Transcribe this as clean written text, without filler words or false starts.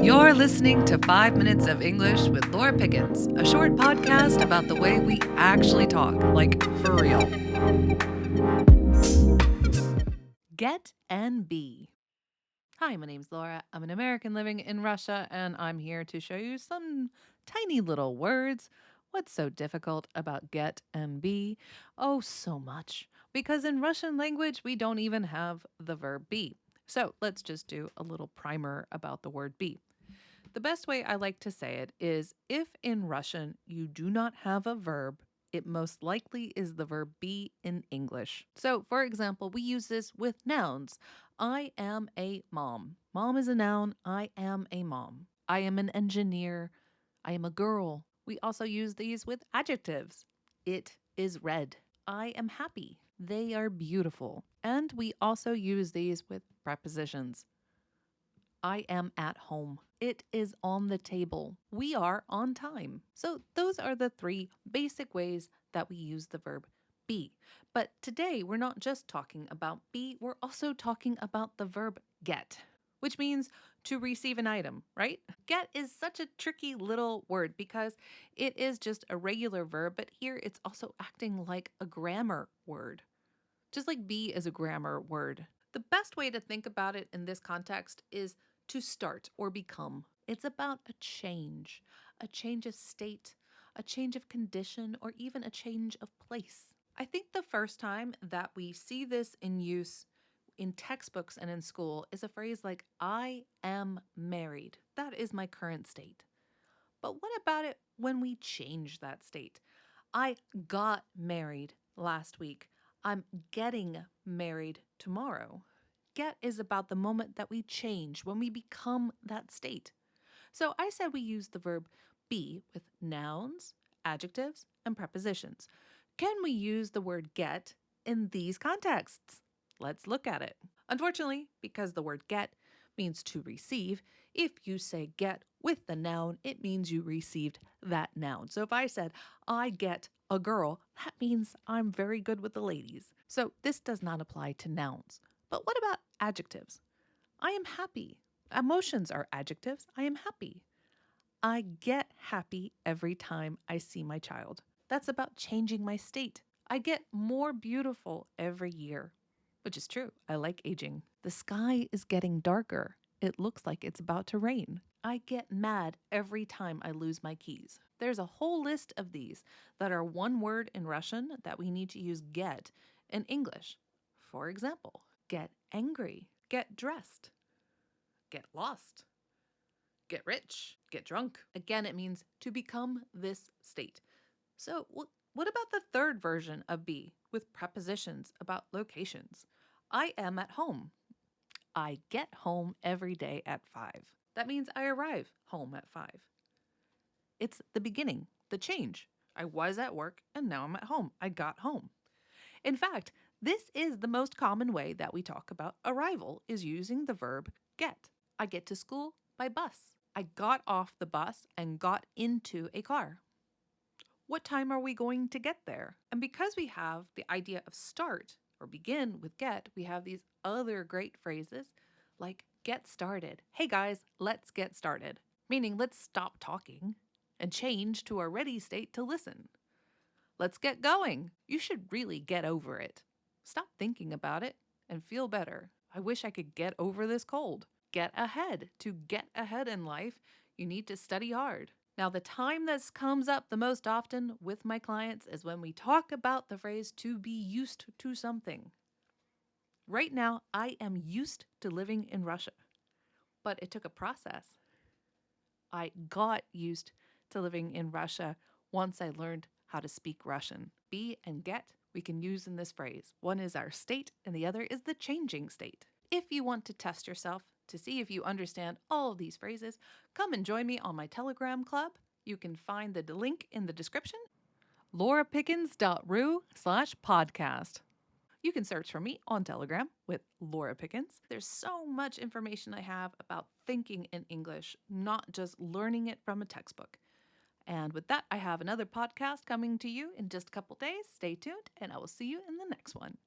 You're listening to 5 Minutes of English with Laura Pickens, a short podcast about the way we actually talk, like for real. Get and be. Hi, my name's Laura. I'm an American living in Russia, and I'm here to show you some tiny little words. What's so difficult about get and be? Oh, so much. Because in Russian language, we don't even have the verb be. So let's just do a little primer about the word be. The best way I like to say it is if in Russian you do not have a verb, it most likely is the verb be in English. So, for example, we use this with nouns. I am a mom. Mom is a noun. I am a mom. I am an engineer. I am a girl. We also use these with adjectives. It is red. I am happy. They are beautiful. And we also use these with prepositions. I am at home. It is on the table. We are on time. So those are the three basic ways that we use the verb be. But today we're not just talking about be, we're also talking about the verb get, which means to receive an item, right? Get is such a tricky little word because it is just a regular verb, but here it's also acting like a grammar word. Just like be is a grammar word. The best way to think about it in this context is to start or become. It's about a change of state, a change of condition, or even a change of place. I think the first time that we see this in use in textbooks and in school is a phrase like, I am married. That is my current state. But what about it when we change that state? I got married last week. I'm getting married tomorrow. Get is about the moment that we change, when we become that state. So I said we use the verb be with nouns, adjectives, and prepositions. Can we use the word get in these contexts? Let's look at it. Unfortunately, because the word get means to receive, if you say get with the noun, it means you received that noun. So if I said, I get a girl, that means I'm very good with the ladies. So this does not apply to nouns. But what about adjectives? I am happy. Emotions are adjectives. I am happy. I get happy every time I see my child. That's about changing my state. I get more beautiful every year, which is true. I like aging. The sky is getting darker. It looks like it's about to rain. I get mad every time I lose my keys. There's a whole list of these that are one word in Russian that we need to use get in English. For example, get angry, get dressed, get lost, get rich, get drunk. Again, it means to become this state. So, what about the third version of be with prepositions about locations? I am at home. I get home every day at 5. That means I arrive home at 5. It's the beginning, the change. I was at work and now I'm at home. I got home. In fact, this is the most common way that we talk about arrival is using the verb get. I get to school by bus. I got off the bus and got into a car. What time are we going to get there? And because we have the idea of start or begin with get, we have these other great phrases like get started. Hey guys, let's get started. Meaning let's stop talking and change to a ready state to listen. Let's get going. You should really get over it. Stop thinking about it and feel better. I wish I could get over this cold. Get ahead. To get ahead in life, you need to study hard. Now, the time this comes up the most often with my clients is when we talk about the phrase to be used to something. Right now, I am used to living in Russia, but it took a process. I got used to living in Russia once I learned how to speak Russian. Be and get we can use in this phrase. One is our state and the other is the changing state. If you want to test yourself to see if you understand all of these phrases, come and join me on my Telegram club. You can find the link in the description, laurapickens.ru/podcast. You can search for me on Telegram with Laura Pickens. There's so much information I have about thinking in English, not just learning it from a textbook. And with that, I have another podcast coming to you in just a couple days. Stay tuned, and I will see you in the next one.